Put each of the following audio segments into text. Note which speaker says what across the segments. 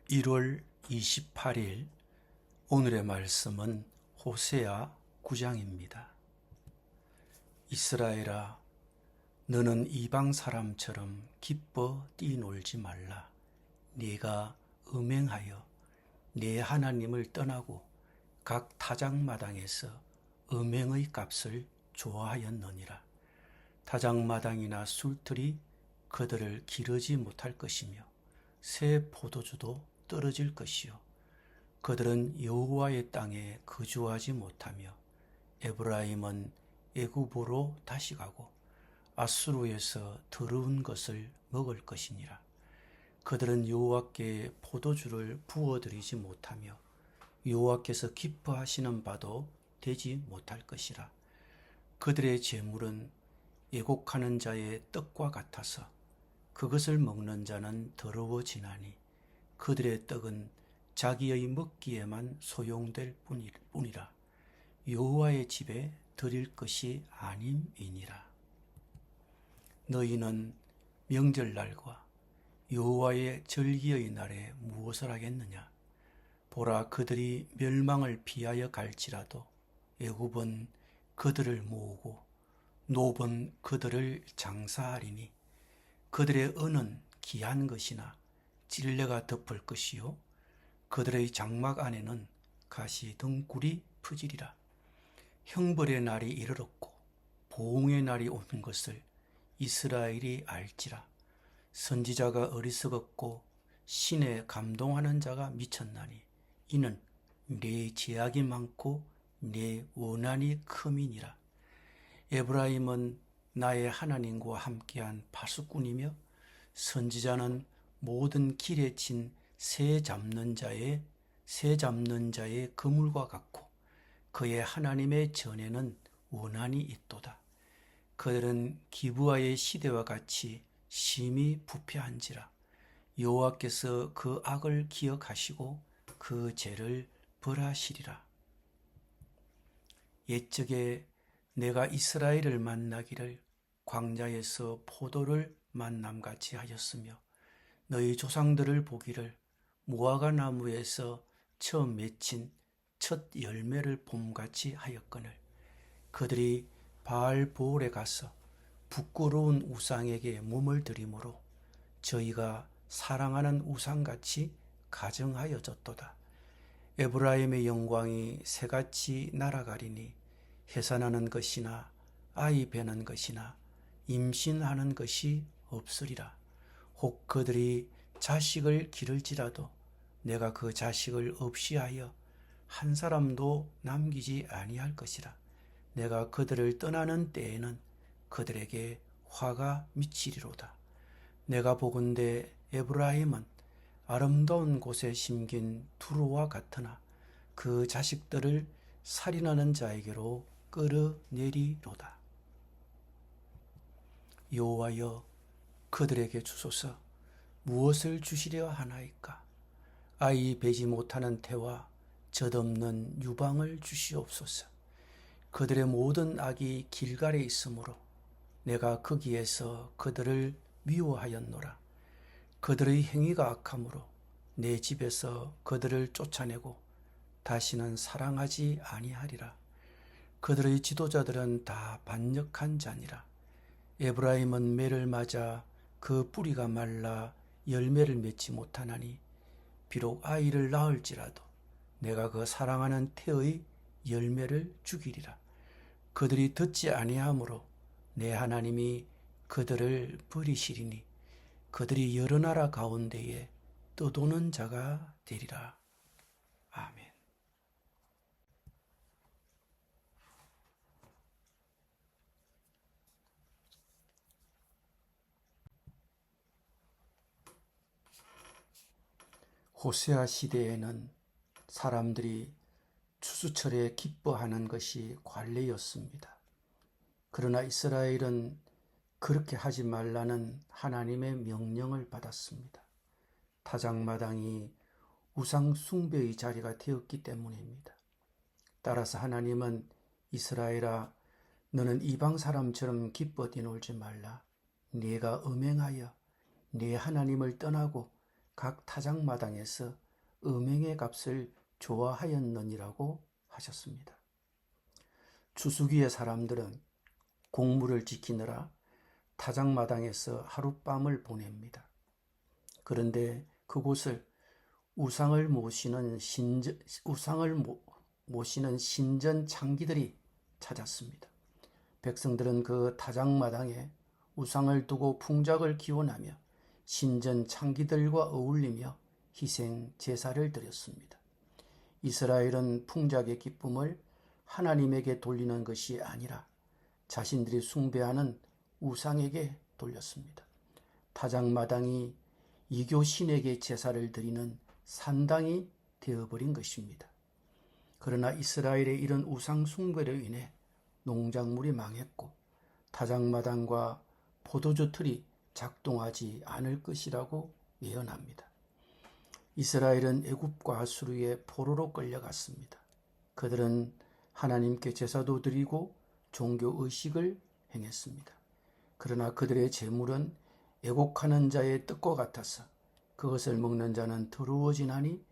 Speaker 1: 1월 28일 오늘의 말씀은 호세아 9장입니다. 이스라엘아, 너는 이방 사람처럼 기뻐 뛰놀지 말라. 네가 음행하여 네 하나님을 떠나고 각 타작마당에서 음행의 값을 좋아하였느니라. 타작마당이나 술틀이 그들을 기르지 못할 것이며 새 포도주도 떨어질 것이요 그들은 여호와의 땅에 거주하지 못하며 에브라임은 애굽으로 다시 가고 아수르에서 더러운 것을 먹을 것이니라. 그들은 여호와께 포도주를 부어드리지 못하며 여호와께서 기뻐하시는 바도 되지 못할 것이라. 그들의 재물은 애곡하는 자의 떡과 같아서 그것을 먹는 자는 더러워지나니 그들의 떡은 자기의 먹기에만 소용될 뿐이라. 여호와의 집에 드릴 것이 아님이니라. 너희는 명절날과 여호와의 절기의 날에 무엇을 하겠느냐? 보라, 그들이 멸망을 피하여 갈지라도 애굽은 그들을 모으고 노본 그들을 장사하리니 그들의 은은 귀한 것이나 찔레가 덮을 것이요 그들의 장막 안에는 가시 등굴이 퍼지리라. 형벌의 날이 이르렀고 보응의 날이 오는 것을 이스라엘이 알지라. 선지자가 어리석었고 신에 감동하는 자가 미쳤나니 이는 네 제약이 많고 네 원한이 큼이니라. 에브라임은 나의 하나님과 함께한 파수꾼이며 선지자는 모든 길에 친 새 잡는 자의 그물과 같고 그의 하나님의 전에는 원한이 있도다. 그들은 기브아의 시대와 같이 심히 부패한지라. 여호와께서 그 악을 기억하시고 그 죄를 벌하시리라. 옛적에 내가 이스라엘을 만나기를 광야에서 포도를 만남같이 하였으며 너희 조상들을 보기를 무화과 나무에서 처음 맺힌 첫 열매를 봄같이 하였거늘 그들이 바알보올에 가서 부끄러운 우상에게 몸을 들이므로 저희가 사랑하는 우상같이 가정하여졌도다. 에브라임의 영광이 새같이 날아가리니 해산하는 것이나 아이 베는 것이나 임신하는 것이 없으리라. 혹 그들이 자식을 기를지라도 내가 그 자식을 없이 하여 한 사람도 남기지 아니할 것이라. 내가 그들을 떠나는 때에는 그들에게 화가 미치리로다. 내가 보건대 에브라임은 아름다운 곳에 심긴 두루와 같으나 그 자식들을 살인하는 자에게로 끌어내리로다. 여호와여, 그들에게 주소서. 무엇을 주시려 하나이까? 아이 베지 못하는 태와 젖없는 유방을 주시옵소서. 그들의 모든 악이 길갈에 있으므로 내가 거기에서 그들을 미워하였노라. 그들의 행위가 악함으로 내 집에서 그들을 쫓아내고 다시는 사랑하지 아니하리라. 그들의 지도자들은 다 반역한 자니라. 에브라임은 매를 맞아 그 뿌리가 말라 열매를 맺지 못하나니 비록 아이를 낳을지라도 내가 그 사랑하는 태의 열매를 죽이리라. 그들이 듣지 아니하므로 내 하나님이 그들을 버리시리니 그들이 여러 나라 가운데에 떠도는 자가 되리라. 아멘. 호세아 시대에는 사람들이 추수철에 기뻐하는 것이 관례였습니다. 그러나 이스라엘은 그렇게 하지 말라는 하나님의 명령을 받았습니다. 타작마당이 우상 숭배의 자리가 되었기 때문입니다. 따라서 하나님은 이스라엘아, 너는 이방 사람처럼 기뻐 뛰놀지 말라. 네가 음행하여 네 하나님을 떠나고 각 타작마당에서 음행의 값을 좋아하였느니라고 하셨습니다. 추수기의 사람들은 공물을 지키느라 타작마당에서 하룻밤을 보냅니다. 그런데 그곳을 우상을 모시는 신전 창기들이 찾았습니다. 백성들은 그 타작마당에 우상을 두고 풍작을 기원하며 신전 창기들과 어울리며 희생 제사를 드렸습니다. 이스라엘은 풍작의 기쁨을 하나님에게 돌리는 것이 아니라 자신들이 숭배하는 우상에게 돌렸습니다. 타작마당이 이교 신에게 제사를 드리는 산당이 되어버린 것입니다. 그러나 이스라엘의 이런 우상 숭배로 인해 농작물이 망했고 타작마당과 포도주 틀이 작동하지 않을 것이라고 예언합니다. 이스라엘은 애굽과 아수르의 포로로 끌려갔습니다. 그들은 하나님께 제사도 드리고 종교 의식을 행했습니다. 그러나 그들의 재물은 애곡하는 자의 떡과 같아서 그것을 먹는 자는 더러워지나니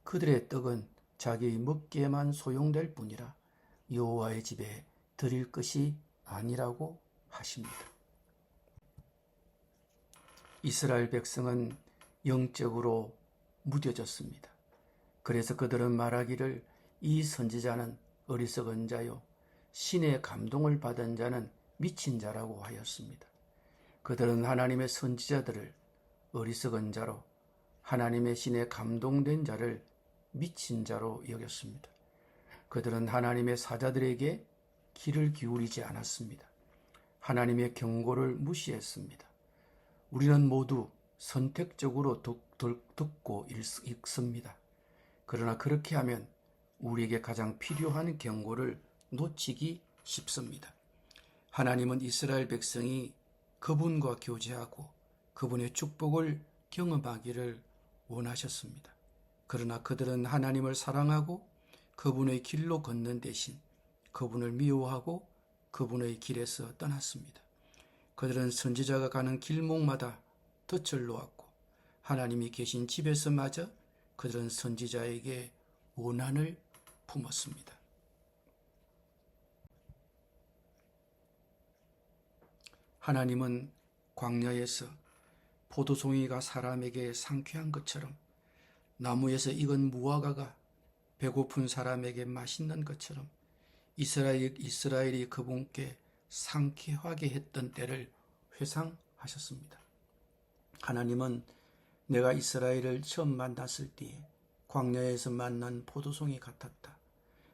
Speaker 1: 그들의 떡은 자기 먹기에만 소용될 뿐이라 여호와의 집에 드릴 것이 아니라고 하십니다. 이스라엘 백성은 영적으로 무뎌졌습니다. 그래서 그들은 말하기를 이 선지자는 어리석은 자요 신의 감동을 받은 자는 미친 자라고 하였습니다. 그들은 하나님의 선지자들을 어리석은 자로 하나님의 신에 감동된 자를 미친 자로 여겼습니다. 그들은 하나님의 사자들에게 귀를 기울이지 않았습니다. 하나님의 경고를 무시했습니다. 우리는 모두 선택적으로 듣고 읽습니다. 그러나 그렇게 하면 우리에게 가장 필요한 경고를 놓치기 쉽습니다. 하나님은 이스라엘 백성이 그분과 교제하고 그분의 축복을 경험하기를 원하셨습니다. 그러나 그들은 하나님을 사랑하고 그분의 길로 걷는 대신 그분을 미워하고 그분의 길에서 떠났습니다. 그들은 선지자가 가는 길목마다 덫을 놓았고 하나님이 계신 집에서마저 그들은 선지자에게 원한을 품었습니다. 하나님은 광야에서 포도송이가 사람에게 상쾌한 것처럼 나무에서 익은 무화과가 배고픈 사람에게 맛있는 것처럼 이스라엘이 그분께 상쾌하게 했던 때를 회상하셨습니다. 하나님은 내가 이스라엘을 처음 만났을 때에 광야에서 만난 포도송이 같았다.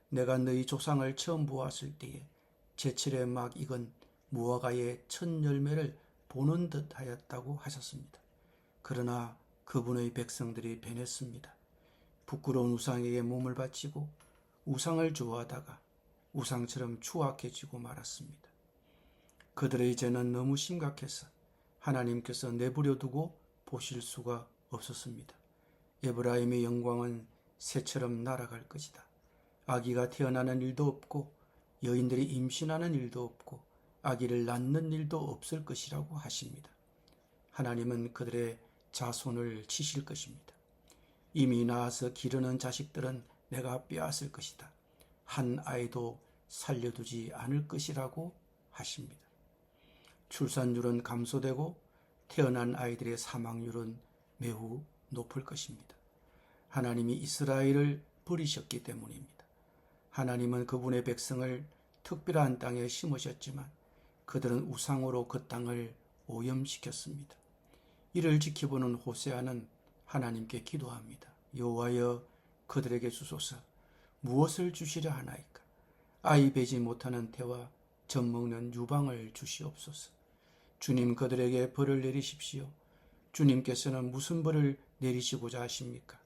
Speaker 1: 내가 너희 조상을 처음 보았을 때에 제철에 막 익은 무화과의 첫 열매를 보는 듯 하였다고 하셨습니다. 그러나 그분의 백성들이 변했습니다. 부끄러운 우상에게 몸을 바치고 우상을 좋아하다가 우상처럼 추악해지고 말았습니다. 그들의 죄는 너무 심각해서 하나님께서 내버려 두고 보실 수가 없었습니다. 에브라임의 영광은 새처럼 날아갈 것이다. 아기가 태어나는 일도 없고 여인들이 임신하는 일도 없고 아기를 낳는 일도 없을 것이라고 하십니다. 하나님은 그들의 자손을 치실 것입니다. 이미 낳아서 기르는 자식들은 내가 빼앗을 것이다. 한 아이도 살려두지 않을 것이라고 하십니다. 출산율은 감소되고 태어난 아이들의 사망률은 매우 높을 것입니다. 하나님이 이스라엘을 버리셨기 때문입니다. 하나님은 그분의 백성을 특별한 땅에 심으셨지만 그들은 우상으로 그 땅을 오염시켰습니다. 이를 지켜보는 호세아는 하나님께 기도합니다. 여호와여 그들에게 주소서. 무엇을 주시려 하나이까? 아이 베지 못하는 태와 젖 먹는 유방을 주시옵소서. 주님 그들에게 벌을 내리십시오. 주님께서는 무슨 벌을 내리시고자 하십니까?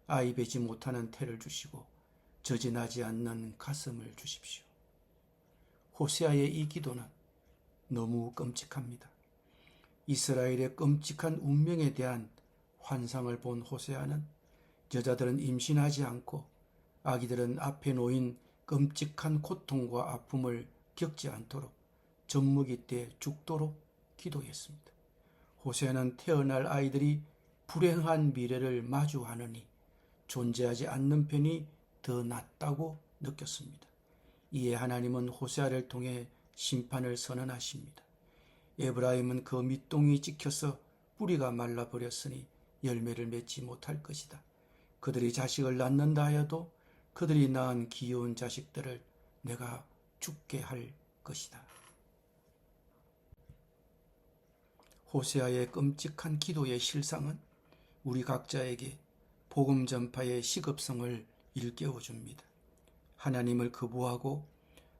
Speaker 1: 아이 베지 못하는 태를 주시고 젖이 나지 않는 가슴을 주십시오. 호세아의 이 기도는 너무 끔찍합니다. 이스라엘의 끔찍한 운명에 대한 환상을 본 호세아는 여자들은 임신하지 않고 아기들은 앞에 놓인 끔찍한 고통과 아픔을 겪지 않도록 젖먹이 때 죽도록 기도했습니다. 호세아는 태어날 아이들이 불행한 미래를 마주하느니 존재하지 않는 편이 더 낫다고 느꼈습니다. 이에 하나님은 호세아를 통해 심판을 선언하십니다. 에브라임은 그 밑동이 찍혀서 뿌리가 말라버렸으니 열매를 맺지 못할 것이다. 그들이 자식을 낳는다 하여도 그들이 낳은 귀여운 자식들을 내가 죽게 할 것이다. 호세아의 끔찍한 기도의 실상은 우리 각자에게 복음 전파의 시급성을 일깨워 줍니다. 하나님을 거부하고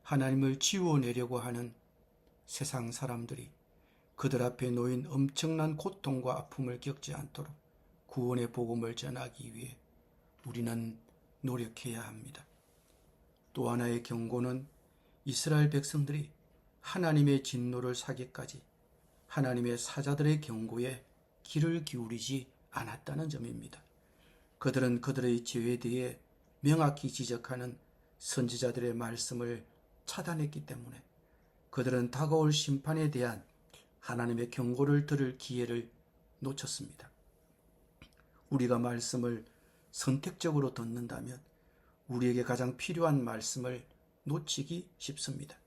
Speaker 1: 하나님을 지워내려고 하는 세상 사람들이 그들 앞에 놓인 엄청난 고통과 아픔을 겪지 않도록 구원의 복음을 전하기 위해 우리는 노력해야 합니다. 또 하나의 경고는 이스라엘 백성들이 하나님의 진노를 사기까지 하나님의 사자들의 경고에 귀를 기울이지 않았다는 점입니다. 그들은 그들의 죄에 대해 명확히 지적하는 선지자들의 말씀을 차단했기 때문에 그들은 다가올 심판에 대한 하나님의 경고를 들을 기회를 놓쳤습니다. 우리가 말씀을 선택적으로 듣는다면 우리에게 가장 필요한 말씀을 놓치기 쉽습니다.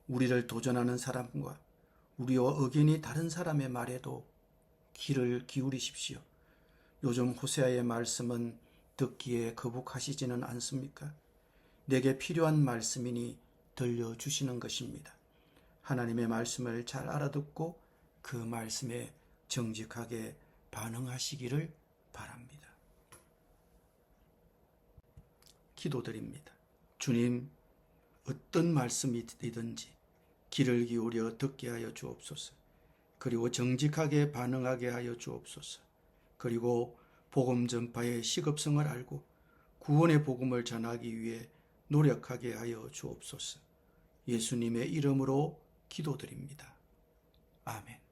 Speaker 1: 우리를 도전하는 사람과 우리와 의견이 다른 사람의 말에도 귀를 기울이십시오. 요즘 호세아의 말씀은 듣기에 거북하시지는 않습니까? 내게 필요한 말씀이니 들려주시는 것입니다. 하나님의 말씀을 잘 알아듣고 그 말씀에 정직하게 반응하시기를 바랍니다. 기도드립니다. 주님, 어떤 말씀이든지 귀를 기울여 듣게 하여 주옵소서. 그리고 정직하게 반응하게 하여 주옵소서. 그리고 복음 전파의 시급성을 알고 구원의 복음을 전하기 위해 노력하게 하여 주옵소서. 예수님의 이름으로 기도드립니다. 아멘.